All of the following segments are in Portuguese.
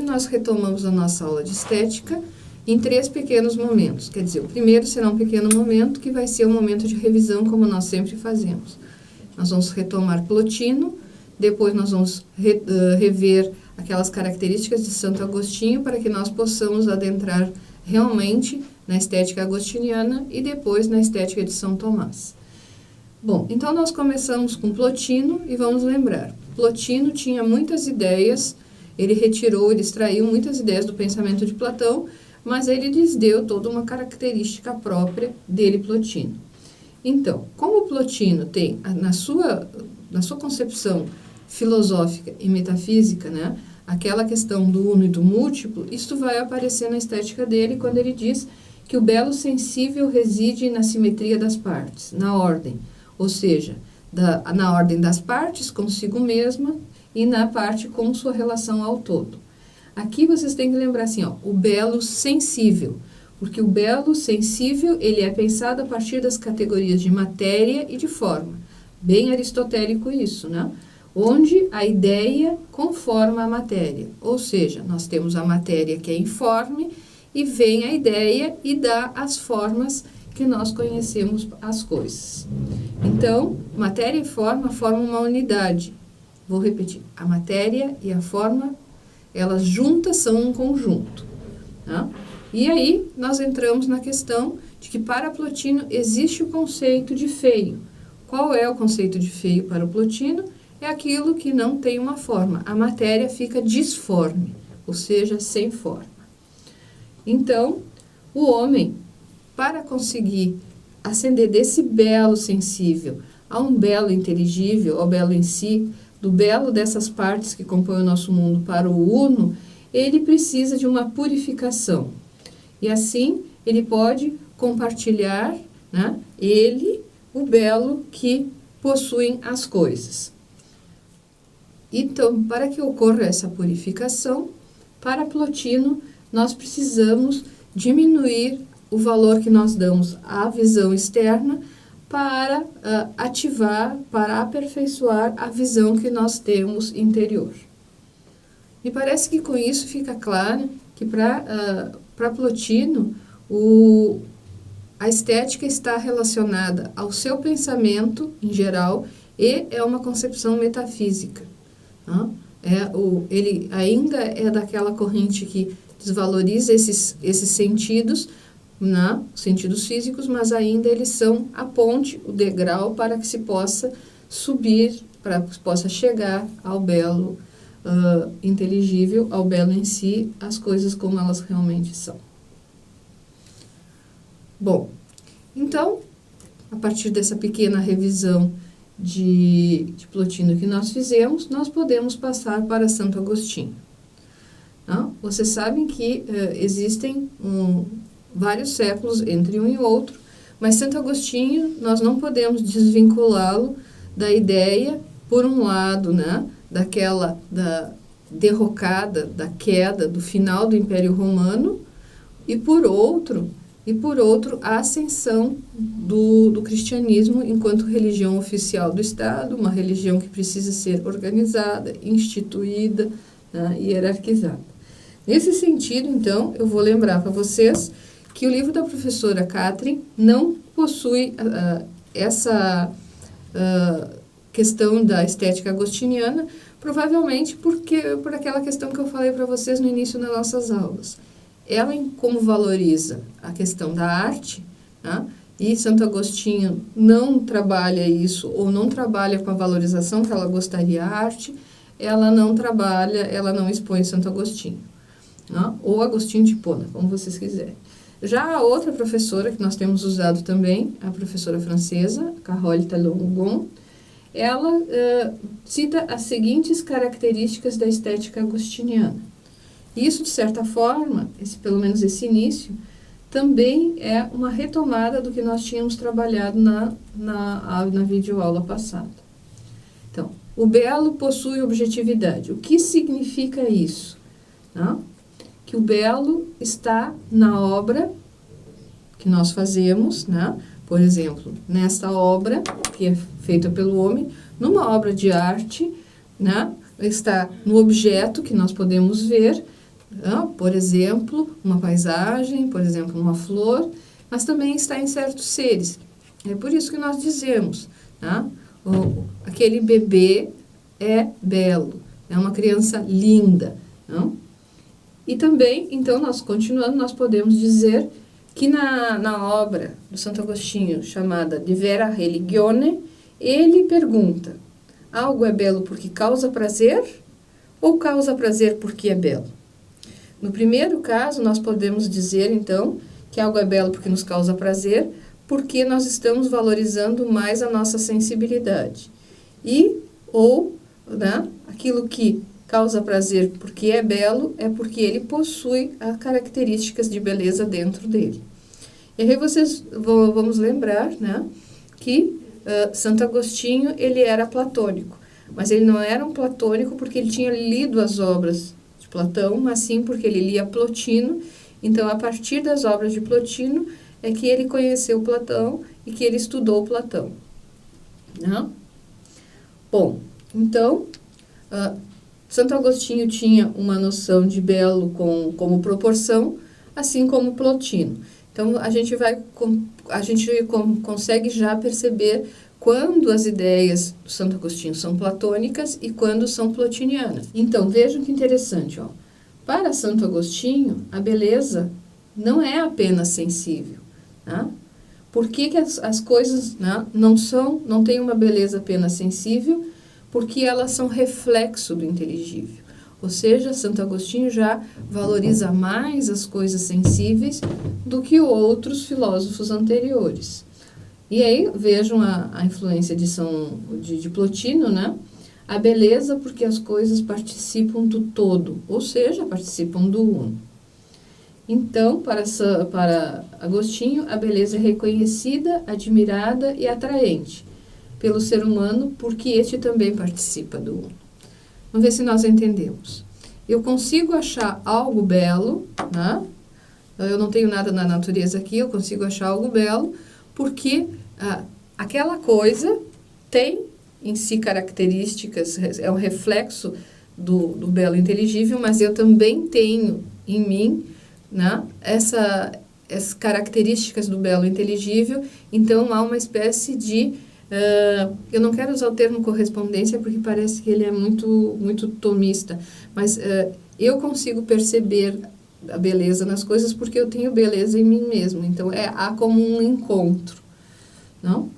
nós retomamos a nossa aula de estética em 3 pequenos momentos. Quer dizer, o primeiro será um pequeno momento, que vai ser um momento de revisão, como nós sempre fazemos. Nós vamos retomar Plotino, depois nós vamos rever aquelas características de Santo Agostinho, para que nós possamos adentrar realmente na estética agostiniana e depois na estética de São Tomás. Bom, então nós começamos com Plotino e vamos lembrar. Plotino tinha muitas ideias, ele extraiu muitas ideias do pensamento de Platão, mas ele lhes deu toda uma característica própria dele, Plotino. Então, como Plotino tem na sua concepção filosófica e metafísica, né, aquela questão do uno e do múltiplo, isso vai aparecer na estética dele quando ele diz que o belo sensível reside na simetria das partes, na ordem, ou seja, na ordem das partes consigo mesma e na parte com sua relação ao todo. Aqui vocês têm que lembrar assim, ó, o belo sensível, porque o belo sensível ele é pensado a partir das categorias de matéria e de forma. Bem aristotélico isso, né? Onde a ideia conforma a matéria, ou seja, nós temos a matéria que é informe e vem a ideia e dá as formas que nós conhecemos as coisas. Então, matéria e forma formam uma unidade. Vou repetir, a matéria e a forma, elas juntas são um conjunto. Tá? E aí, nós entramos na questão de que para Plotino existe o conceito de feio. Qual é o conceito de feio para o Plotino? É aquilo que não tem uma forma. A matéria fica disforme, ou seja, sem forma. Então, o homem, para conseguir ascender desse belo sensível a um belo inteligível, ao belo em si, do belo dessas partes que compõem o nosso mundo para o uno, ele precisa de uma purificação. E assim, ele pode compartilhar, né, o belo que possuem as coisas. Então, para que ocorra essa purificação, para Plotino, nós precisamos diminuir o valor que nós damos à visão externa para ativar, para aperfeiçoar a visão que nós temos interior. Me parece que com isso fica claro que para Plotino, a estética está relacionada ao seu pensamento em geral e é uma concepção metafísica. Tá? Ele ainda é daquela corrente que desvaloriza esses sentidos, né, sentidos físicos, mas ainda eles são a ponte, o degrau para que se possa subir, para que se possa chegar ao belo inteligível, ao belo em si, as coisas como elas realmente são. Bom, então, a partir dessa pequena revisão de Plotino que nós fizemos, nós podemos passar para Santo Agostinho. Não? Vocês sabem que existem vários séculos entre um e outro, mas Santo Agostinho, nós não podemos desvinculá-lo da ideia, por um lado, né, da derrocada, da queda, do final do Império Romano, e por outro, a ascensão do cristianismo enquanto religião oficial do Estado, uma religião que precisa ser organizada, instituída, né, e hierarquizada. Nesse sentido, então, eu vou lembrar para vocês que o livro da professora Catherine não possui essa questão da estética agostiniana, provavelmente por aquela questão que eu falei para vocês no início das nossas aulas. Ela, como valoriza a questão da arte, né, e Santo Agostinho não trabalha isso, ou não trabalha com a valorização que ela gostaria da arte, ela não expõe Santo Agostinho, né, ou Agostinho de Hipona, como vocês quiserem. Já a outra professora que nós temos usado também, a professora francesa, Carole Talon-Gon, ela cita as seguintes características da estética agostiniana. Isso, de certa forma, pelo menos esse início, também é uma retomada do que nós tínhamos trabalhado na videoaula passada. Então, o belo possui objetividade. O que significa isso? Né? Que o belo está na obra que nós fazemos, né? Por exemplo, nesta obra, que é feita pelo homem, numa obra de arte, né? Está no objeto que nós podemos ver, Por exemplo, uma paisagem, por exemplo, uma flor, mas também está em certos seres. É por isso que nós dizemos, tá? Aquele bebê é belo, é uma criança linda, não? E também, então, nós continuando, nós podemos dizer que na obra do Santo Agostinho, chamada De Vera Religione, ele pergunta: algo é belo porque causa prazer ou causa prazer porque é belo? No primeiro caso, nós podemos dizer, então, que algo é belo porque nos causa prazer, porque nós estamos valorizando mais a nossa sensibilidade. Ou, né, aquilo que causa prazer porque é belo, é porque ele possui as características de beleza dentro dele. E aí vamos lembrar, né, que Santo Agostinho, ele era platônico, mas ele não era um platônico porque ele tinha lido as obras de Platão, mas sim porque ele lia Plotino. Então, a partir das obras de Plotino, é que ele conheceu Platão e que ele estudou Platão. Né? Bom, então, Santo Agostinho tinha uma noção de belo como proporção, assim como Plotino. Então, a gente consegue já perceber quando as ideias do Santo Agostinho são platônicas e quando são plotinianas. Então, vejam que interessante, ó. Para Santo Agostinho, a beleza não é apenas sensível. Né? Por que as coisas, né, não têm uma beleza apenas sensível? Porque elas são reflexo do inteligível. Ou seja, Santo Agostinho já valoriza mais as coisas sensíveis do que outros filósofos anteriores. E aí vejam a influência de Plotino, né? A beleza porque as coisas participam do todo, ou seja, participam do uno. Então, para Agostinho, a beleza é reconhecida, admirada e atraente pelo ser humano, porque este também participa do uno. Vamos ver se nós entendemos. Eu consigo achar algo belo, né? Eu não tenho nada na natureza aqui, eu consigo achar algo belo, porque aquela coisa tem em si características, é um reflexo do belo inteligível, mas eu também tenho em mim, né, essas características do belo inteligível. Então há uma espécie de eu não quero usar o termo correspondência porque parece que ele é muito tomista, mas eu consigo perceber a beleza nas coisas porque eu tenho beleza em mim mesmo. Então há como um encontro, não?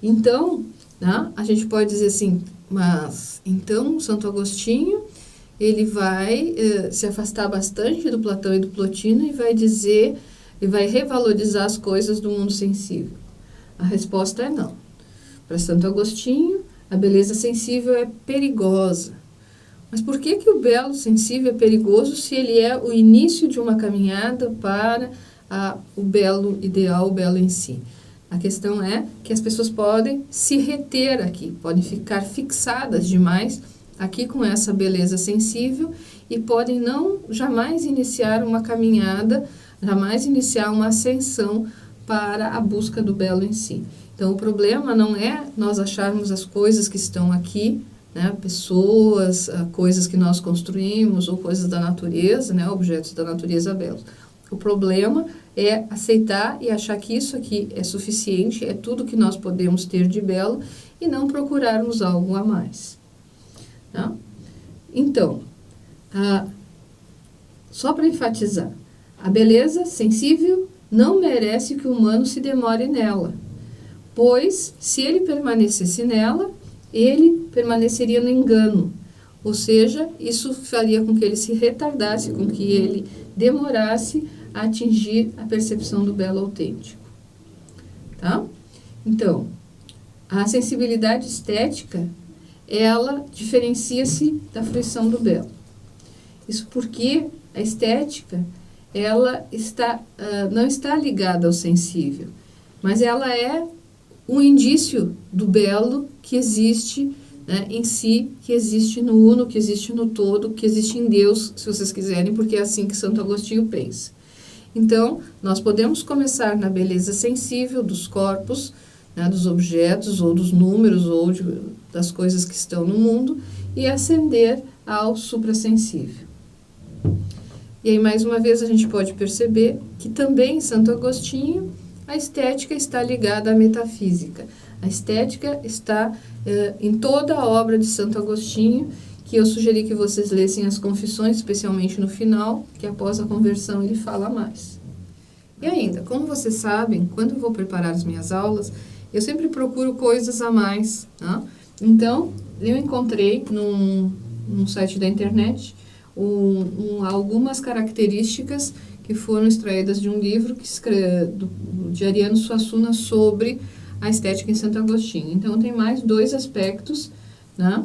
Então, né, a gente pode dizer assim, mas então Santo Agostinho ele vai se afastar bastante do Platão e do Plotino e vai dizer e vai revalorizar as coisas do mundo sensível. A resposta é não. Para Santo Agostinho, a beleza sensível é perigosa. Mas por que o belo sensível é perigoso se ele é o início de uma caminhada para o belo ideal, o belo em si? A questão é que as pessoas podem se reter aqui, podem ficar fixadas demais aqui com essa beleza sensível e podem jamais iniciar uma caminhada, jamais iniciar uma ascensão para a busca do belo em si. Então, o problema não é nós acharmos as coisas que estão aqui, né, pessoas, coisas que nós construímos ou coisas da natureza, né, objetos da natureza belos. O problema é aceitar e achar que isso aqui é suficiente, é tudo que nós podemos ter de belo e não procurarmos algo a mais. Tá? Então, só para enfatizar, a beleza sensível não merece que o humano se demore nela, pois, se ele permanecesse nela, ele permaneceria no engano, ou seja, isso faria com que ele se retardasse, com que ele demorasse a atingir a percepção do belo autêntico. Tá? Então, a sensibilidade estética, ela diferencia-se da fruição do belo. Isso porque a estética, ela não está ligada ao sensível, mas ela é um indício do belo que existe, né, em si, que existe no uno, que existe no todo, que existe em Deus, se vocês quiserem, porque é assim que Santo Agostinho pensa. Então, nós podemos começar na beleza sensível dos corpos, né, dos objetos, ou dos números, ou das coisas que estão no mundo, e ascender ao suprassensível. E aí, mais uma vez, a gente pode perceber que também em Santo Agostinho a estética está ligada à metafísica. A estética está em toda a obra de Santo Agostinho, que eu sugeri que vocês lessem as Confissões, especialmente no final, que após a conversão ele fala mais. E ainda, como vocês sabem, quando eu vou preparar as minhas aulas, eu sempre procuro coisas a mais, tá? Então, eu encontrei num site da internet algumas características que foram extraídas de um livro de Ariano Suassuna sobre a estética em Santo Agostinho. Então, tem mais 2 aspectos, né,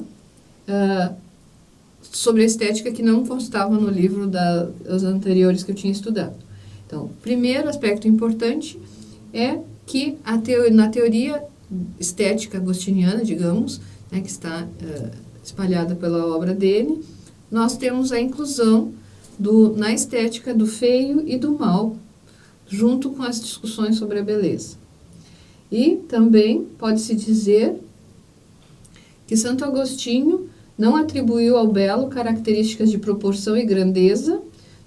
sobre a estética que não constavam no livro dos anteriores que eu tinha estudado. Então, o primeiro aspecto importante é que na teoria estética agostiniana, digamos, né, que está espalhada pela obra dele, nós temos a inclusão na estética do feio e do mal, junto com as discussões sobre a beleza. E também pode-se dizer que Santo Agostinho não atribuiu ao belo características de proporção e grandeza,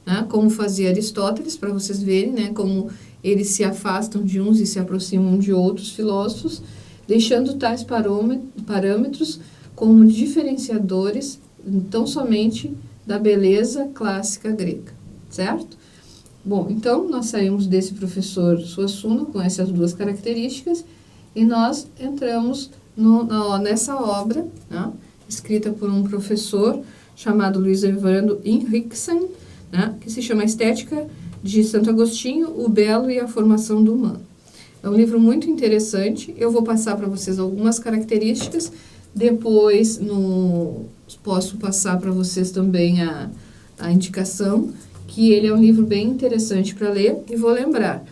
né, como fazia Aristóteles, para vocês verem, né, como eles se afastam de uns e se aproximam de outros filósofos, deixando tais parâmetros como diferenciadores tão somente da beleza clássica grega, certo? Bom, então nós saímos desse professor Suassuna com essas 2 características e nós entramos nessa obra, né, escrita por um professor chamado Luiz Evandro Henriksen, né, que se chama Estética de Santo Agostinho, o Belo e a Formação do Humano. É um livro muito interessante, eu vou passar para vocês algumas características, depois posso passar para vocês também a indicação, que ele é um livro bem interessante para ler, e vou lembrar,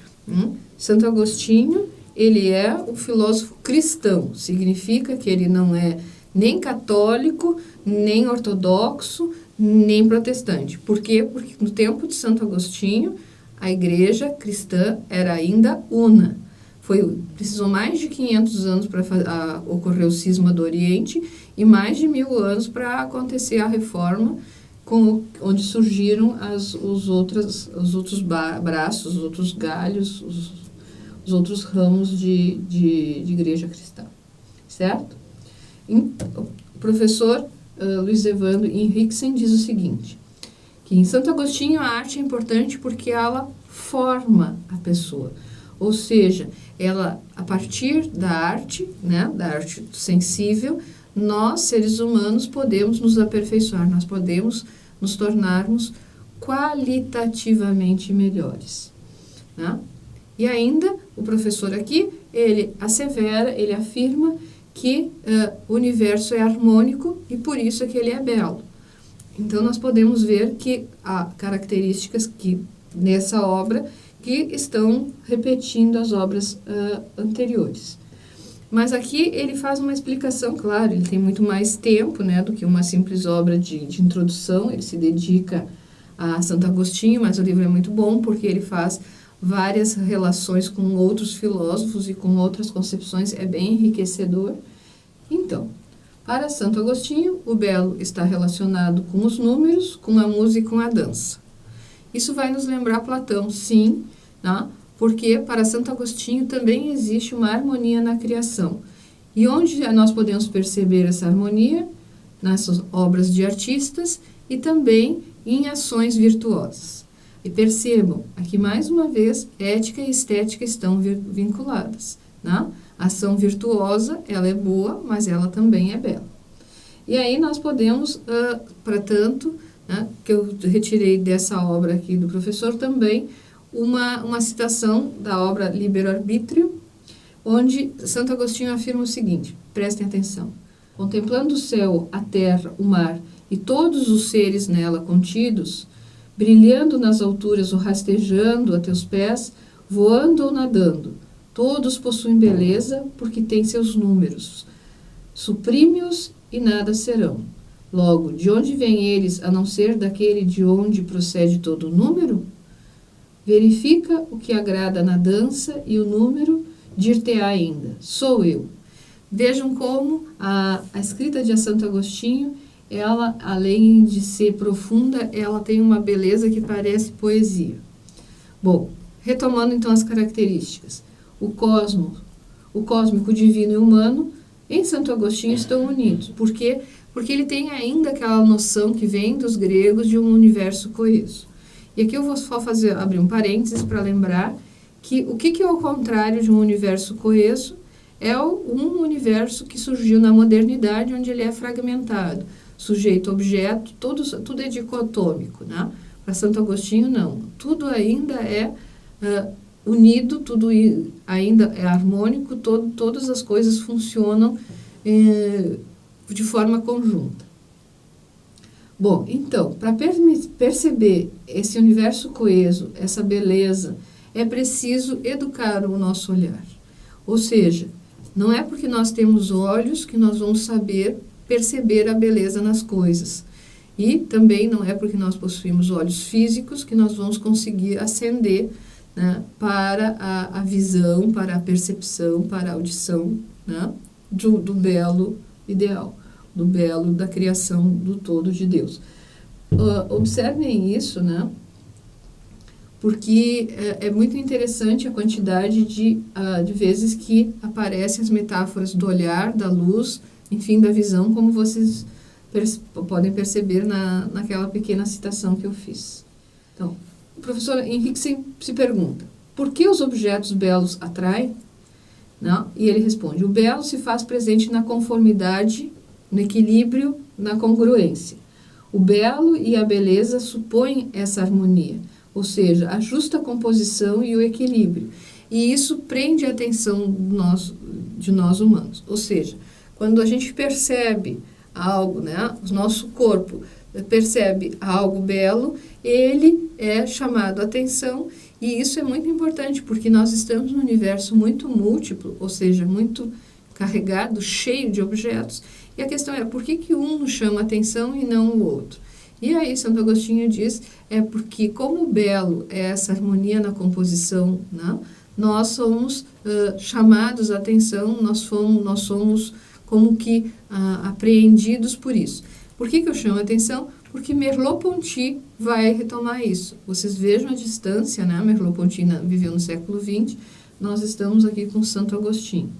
Santo Agostinho, ele é um filósofo cristão, significa que ele não é nem católico, nem ortodoxo, nem protestante. Por quê? Porque no tempo de Santo Agostinho, a igreja cristã era ainda una. Precisou mais de 500 anos para ocorrer o cisma do Oriente e mais de 1000 anos para acontecer a reforma, onde surgiram os outros braços, os outros galhos, os outros ramos de igreja cristã, certo? O professor Luiz Evandro Henriksen diz o seguinte, que em Santo Agostinho a arte é importante porque ela forma a pessoa, ou seja, ela, a partir da arte, né, da arte sensível, nós, seres humanos, podemos nos aperfeiçoar, nós podemos nos tornarmos qualitativamente melhores, né? E ainda, o professor aqui, ele assevera, ele afirma que o universo é harmônico e por isso é que ele é belo. Então, nós podemos ver que há características que, nessa obra, que estão repetindo as obras anteriores. Mas aqui ele faz uma explicação, claro, ele tem muito mais tempo, né, do que uma simples obra de introdução, ele se dedica a Santo Agostinho, mas o livro é muito bom porque ele faz várias relações com outros filósofos e com outras concepções, é bem enriquecedor. Então, para Santo Agostinho, o belo está relacionado com os números, com a música e com a dança. Isso vai nos lembrar Platão, sim, tá? Porque para Santo Agostinho também existe uma harmonia na criação. E onde nós podemos perceber essa harmonia? Nessas obras de artistas e também em ações virtuosas. E percebam, aqui mais uma vez, ética e estética estão vinculadas, né? A ação virtuosa, ela é boa, mas ela também é bela. E aí nós podemos, para tanto, né, que eu retirei dessa obra aqui do professor também, uma citação da obra Libero-Arbítrio, onde Santo Agostinho afirma o seguinte, prestem atenção, contemplando o céu, a terra, o mar e todos os seres nela contidos, brilhando nas alturas ou rastejando a teus pés, voando ou nadando, todos possuem beleza porque têm seus números, suprime-os e nada serão. Logo, de onde vêm eles, a não ser daquele de onde procede todo o número? Verifica o que agrada na dança e o número dir-te-á ainda, sou eu. Vejam como a escrita de Santo Agostinho, ela, além de ser profunda, ela tem uma beleza que parece poesia. Bom, retomando então as características. O cosmos, o cósmico, o divino e o humano, em Santo Agostinho estão unidos. Por quê? Porque ele tem ainda aquela noção que vem dos gregos de um universo coeso. E aqui eu vou só abrir um parênteses para lembrar que o que é o contrário de um universo coeso? É um universo que surgiu na modernidade, onde ele é fragmentado. Sujeito, objeto, tudo é dicotômico, né? Para Santo Agostinho, não. Tudo ainda é unido, tudo ainda é harmônico, todas as coisas funcionam de forma conjunta. Bom, então, para perceber esse universo coeso, essa beleza, é preciso educar o nosso olhar. Ou seja, não é porque nós temos olhos que nós vamos saber perceber a beleza nas coisas. E também não é porque nós possuímos olhos físicos que nós vamos conseguir ascender, né, para a visão, para a percepção, para a audição, né, do belo ideal, do belo da criação do todo de Deus. Observem isso, né, porque é muito interessante a quantidade de vezes que aparecem as metáforas do olhar, da luz, enfim, da visão, como vocês podem perceber naquela pequena citação que eu fiz. Então, o professor Henrique se pergunta, por que os objetos belos atraem? Não? E ele responde, o belo se faz presente na conformidade, no equilíbrio, na congruência. O belo e a beleza supõem essa harmonia, ou seja, a justa composição e o equilíbrio. E isso prende a atenção de nós humanos. Ou seja, quando a gente percebe algo, né, o nosso corpo percebe algo belo, ele é chamado a atenção, e isso é muito importante, porque nós estamos num universo muito múltiplo, ou seja, muito carregado, cheio de objetos, e a questão é, por que um nos chama a atenção e não o outro? E aí Santo Agostinho diz, é porque como o belo é essa harmonia na composição, né, nós somos chamados a atenção, nós somos como que apreendidos por isso. Por que eu chamo a atenção? Porque Merleau-Ponty vai retomar isso. Vocês vejam a distância, né? Merleau-Ponty viveu no século XX, nós estamos aqui com Santo Agostinho.